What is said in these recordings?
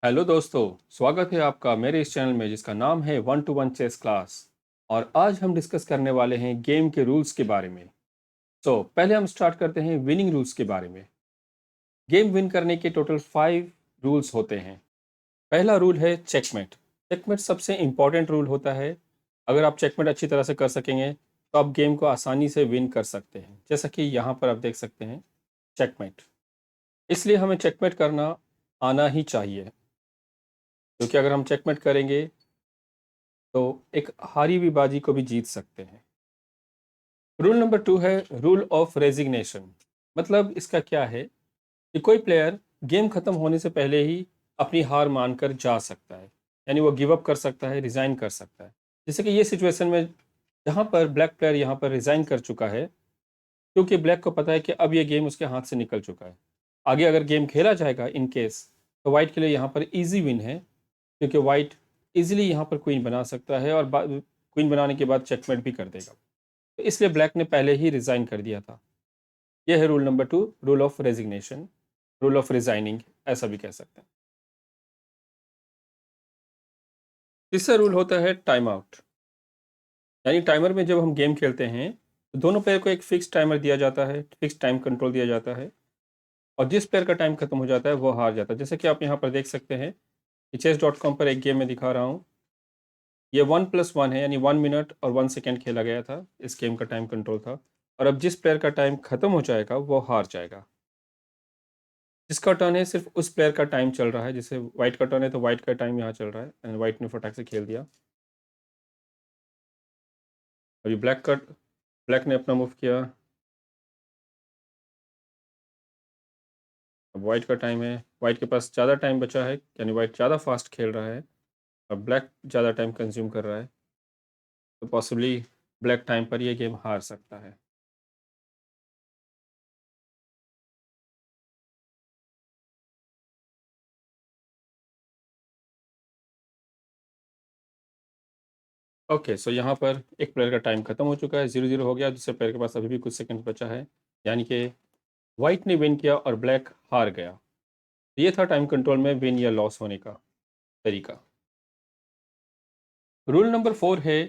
Hello दोस्तों, स्वागत है आपका मेरे इस चैनल में जिसका नाम है one two one chess class. और आज हम डिस्कस करने वाले हैं गेम के रूल्स के बारे में। पहले हम स्टार्ट करते हैं विनिंग रूल्स के बारे में। गेम विन करने के टोटल 5 रूल्स होते हैं। पहला रूल है चेकमेट। चेकमेट सबसे इंपॉर्टेंट रूल होता है। अगर आप चेकमेट अच्छी तरह से कर सकेंगे तो आप गेम को आसानी से विन कर सकते हैं, जैसा कि यहाँ पर आप देख सकते हैं चेकमेट। इसलिए हमें चेकमेट करना आना ही चाहिए, क्योंकि अगर हम चेकमेट करेंगे तो एक हारी हुई बाजी को भी जीत सकते हैं। रूल नंबर 2 है रूल ऑफ रेजिग्नेशन। मतलब इसका क्या है कि कोई प्लेयर गेम खत्म होने से पहले ही अपनी हार मानकर जा सकता है, यानी वो गिव अप कर सकता है, रिजाइन कर सकता है। जैसे कि ये सिचुएशन में जहाँ पर ब्लैक प्लेयर यहाँ पर रिजाइन कर चुका है, क्योंकि ब्लैक को पता है कि अब ये गेम उसके हाथ से निकल चुका है। आगे अगर गेम खेला जाएगा इन केस, तो वाइट के लिए यहाँ पर इजी विन है, क्योंकि वाइट इजीली यहाँ पर क्वीन बना सकता है और क्वीन बनाने के बाद चेकमेट भी कर देगा। तो इसलिए ब्लैक ने पहले ही रिजाइन कर दिया था। यह है rule number 2, rule of resignation, rule of resigning, ऐसा भी कह सकते हैं। तीसरा रूल होता है टाइम आउट। यानी टाइमर में जब हम गेम खेलते हैं तो दोनों प्लेयर को एक फिक्स टाइमर दिया जाता है, फिक्स टाइम कंट्रोल दिया जाता है, और जिस प्लेयर का टाइम खत्म हो जाता है वो हार जाता है। जैसे कि आप यहाँ पर देख सकते हैं कि chess.com पर एक गेम में दिखा रहा हूँ। ये 1+1 है, यानी 1 मिनट और 1 सेकेंड खेला गया था। इस गेम का टाइम कंट्रोल था, और अब जिस प्लेयर का टाइम खत्म हो जाएगा वो हार जाएगा। जिसका टर्न है सिर्फ उस प्लेयर का टाइम चल रहा है। जैसे वाइट का टर्न है तो वाइट का टाइम यहाँ चल रहा है, एंड वाइट ने फटाक से खेल दिया। अभी ब्लैक ने अपना मूव किया। अब वाइट का टाइम है, वाइट के पास ज़्यादा टाइम बचा है, यानी वाइट ज़्यादा फास्ट खेल रहा है। अब ब्लैक ज़्यादा टाइम कंज्यूम कर रहा है, तो पॉसिबली ब्लैक टाइम पर ये गेम हार सकता है। ओके, सो यहाँ पर एक प्लेयर का टाइम खत्म हो चुका है, 0-0 हो गया। दूसरे प्लेयर के पास अभी भी कुछ सेकंड बचा है, यानी कि वाइट ने विन किया और ब्लैक हार गया। ये था टाइम कंट्रोल में विन या लॉस होने का तरीका। रूल नंबर 4 है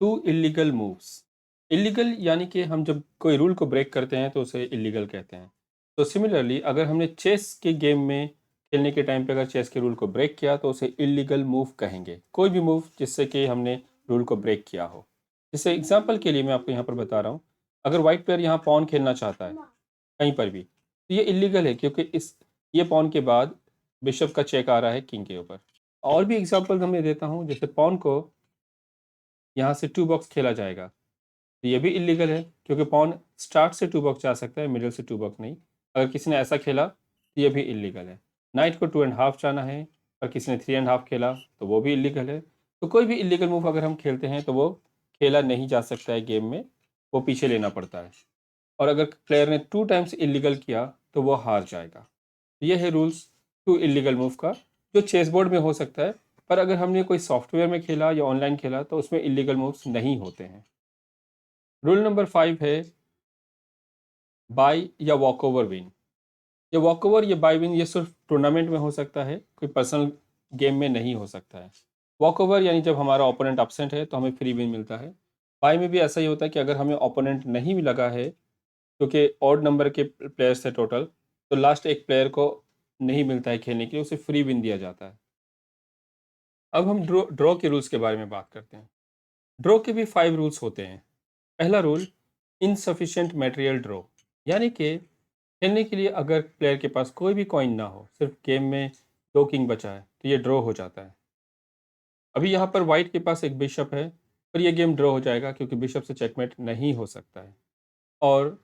टू इलीगल मूव्स। इलीगल यानी कि हम जब कोई रूल को ब्रेक करते हैं तो उसे इलीगल कहते हैं। तो सिमिलरली अगर हमने चेस के गेम में खेलने के टाइम पे अगर चेस के रूल को ब्रेक किया तो उसे इलीगल मूव कहेंगे। कोई भी मूव जिससे कि हमने रूल को ब्रेक किया हो। जैसे एग्जांपल के लिए मैं आपको यहाँ पर बता रहा हूँ, अगर वाइट प्लेयर यहाँ पॉन खेलना चाहता है कहीं पर भी, तो ये इलीगल है, क्योंकि इस ये पॉन के बाद बिशप का चेक आ रहा है किंग के ऊपर। और भी एग्जाम्पल मैं देता हूँ, जैसे पॉन को यहाँ से 2 बॉक्स खेला जाएगा, तो ये भी इलीगल है, क्योंकि पॉन स्टार्ट से 2 बॉक्स जा सकता है, मिडिल से 2 बॉक्स नहीं। अगर किसी ने ऐसा खेला तो ये भी इलीगल है। नाइट को 2.5 जाना है, और किसी ने 3.5 खेला तो वो भी इलीगल है। तो कोई भी इलीगल मूव अगर हम खेलते हैं तो वो खेला नहीं जा सकता है गेम में, वो पीछे लेना पड़ता है। और अगर प्लेयर ने 2 टाइम्स इलीगल किया तो वो हार जाएगा। ये है रूल्स टू इलीगल मूव का, जो चेस बोर्ड में हो सकता है, पर अगर हमने कोई सॉफ्टवेयर में खेला या ऑनलाइन खेला तो उसमें इलीगल मूव्स नहीं होते हैं। रूल नंबर 5 है बाय या वॉक ओवर विन। ये वॉक ओवर या बाय विन ये सिर्फ टूर्नामेंट में हो सकता है, कोई पर्सनल गेम में नहीं हो सकता है। वॉक ओवर यानी जब हमारा ओपोनेंट अपसेंट है तो हमें फ्री विन मिलता है। बाय में भी ऐसा ही होता है कि अगर हमें ओपोनेंट नहीं भी लगा है, क्योंकि ऑड नंबर के प्लेयर्स थे टोटल, तो लास्ट एक प्लेयर को नहीं मिलता है खेलने के लिए, उसे फ्री विन दिया जाता है। अब हम ड्रॉ ड्रॉ के रूल्स के बारे में बात करते हैं। ड्रॉ के भी 5 रूल्स होते हैं। पहला रूल, इनसफिशिएंट मटेरियल ड्रॉ, यानी कि खेलने के लिए अगर प्लेयर के पास कोई भी कॉइन ना हो, सिर्फ गेम में 2 किंग बचा है, तो ये ड्रॉ हो जाता है। अभी यहाँ पर वाइट के पास एक बिशप है, पर यह गेम ड्रॉ हो जाएगा, क्योंकि बिशप से चेकमेट नहीं हो सकता है। और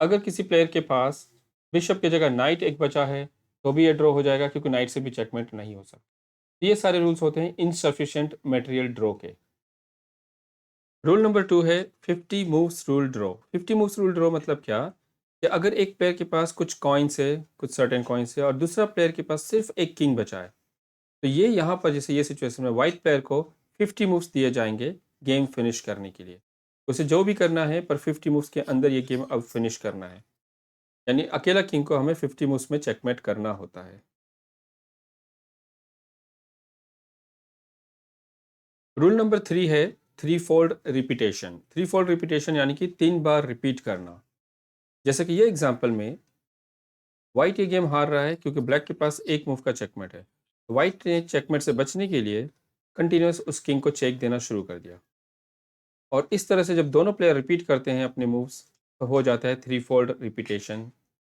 अगर किसी प्लेयर के पास बिशप की जगह नाइट एक बचा है, तो भी ये ड्रॉ हो जाएगा, क्योंकि नाइट से भी चेकमेट नहीं हो सकता। ये सारे रूल्स होते हैं इनसफिशिएंट मटेरियल ड्रॉ के। रूल नंबर 2 है 50 moves rule draw. 50 moves rule draw मतलब क्या, कि अगर एक प्लेयर के पास कुछ कॉइन्स है, कुछ सर्टेन कॉइन्स है, और दूसरा प्लेयर के पास सिर्फ एक किंग बचा है, तो ये यहाँ पर जैसे ये सिचुएशन में वाइट प्लेयर को 50 मूव्स दिए जाएंगे गेम फिनिश करने के लिए। उसे जो भी करना है, पर 50 मूव्स के अंदर ये गेम अब फिनिश करना है। यानी अकेला किंग को हमें 50 मूव्स में चेकमेट करना होता है। रूल नंबर 3 है three fold repetition. Three fold repetition यानी कि 3 बार रिपीट करना। जैसे कि ये एग्जांपल में व्हाइट ये गेम हार रहा है क्योंकि ब्लैक के पास एक मूव का चेकमेट है। व्हाइट ने चेकमेट से बचने के लिए कंटिन्यूस उस किंग को चेक देना शुरू कर दिया, और इस तरह से जब दोनों प्लेयर रिपीट करते हैं अपने मूव्स तो हो जाता है थ्री फोल्ड रिपीटेशन,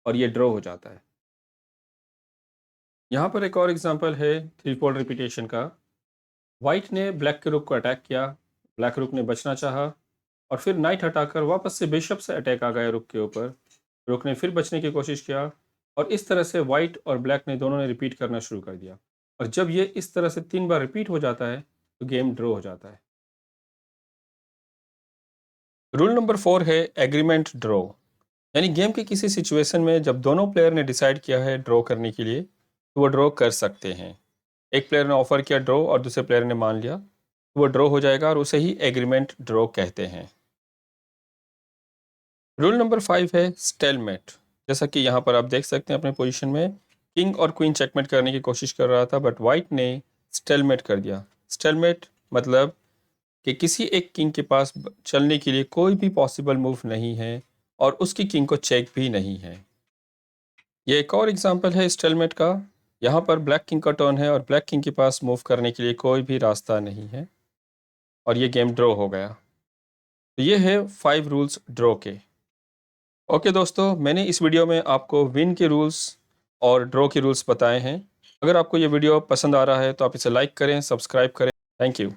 और ये ड्रॉ हो जाता है। यहाँ पर एक और एग्जांपल है थ्री फोल्ड रिपीटेशन का। व्हाइट ने ब्लैक के रुक को अटैक किया, ब्लैक रुक ने बचना चाहा, और फिर नाइट हटाकर वापस से बिशप से अटैक आ गया रुक के ऊपर। रुक ने फिर बचने की कोशिश किया, और इस तरह से व्हाइट और ब्लैक ने दोनों ने रिपीट करना शुरू कर दिया। और जब ये इस तरह से 3 बार रिपीट हो जाता है तो गेम ड्रॉ हो जाता है। रूल नंबर 4 है एग्रीमेंट ड्रॉ। यानी गेम के किसी सिचुएशन में जब दोनों प्लेयर ने डिसाइड किया है ड्रॉ करने के लिए तो वो ड्रॉ कर सकते हैं। एक प्लेयर ने ऑफर किया ड्रॉ और दूसरे प्लेयर ने मान लिया तो वो ड्रॉ हो जाएगा, और उसे ही एग्रीमेंट ड्रॉ कहते हैं। रूल नंबर 5 है स्टेलमेट। जैसा कि यहाँ पर आप देख सकते हैं अपने पोजीशन में किंग और क्वीन चेकमेट करने की कोशिश कर रहा था, बट वाइट ने स्टेलमेट कर दिया। स्टेलमेट मतलब कि किसी एक किंग के पास चलने के लिए कोई भी पॉसिबल मूव नहीं है और उसकी किंग को चेक भी नहीं है। ये एक और एग्जांपल है स्टेलमेट का। यहाँ पर ब्लैक किंग का टर्न है और ब्लैक किंग के पास मूव करने के लिए कोई भी रास्ता नहीं है, और ये गेम ड्रॉ हो गया। तो ये है 5 रूल्स ड्रॉ के। ओके दोस्तों, मैंने इस वीडियो में आपको विन के रूल्स और ड्रॉ के रूल्स बताए हैं। अगर आपको ये वीडियो पसंद आ रहा है तो आप इसे लाइक करें, सब्सक्राइब करें। Thank you.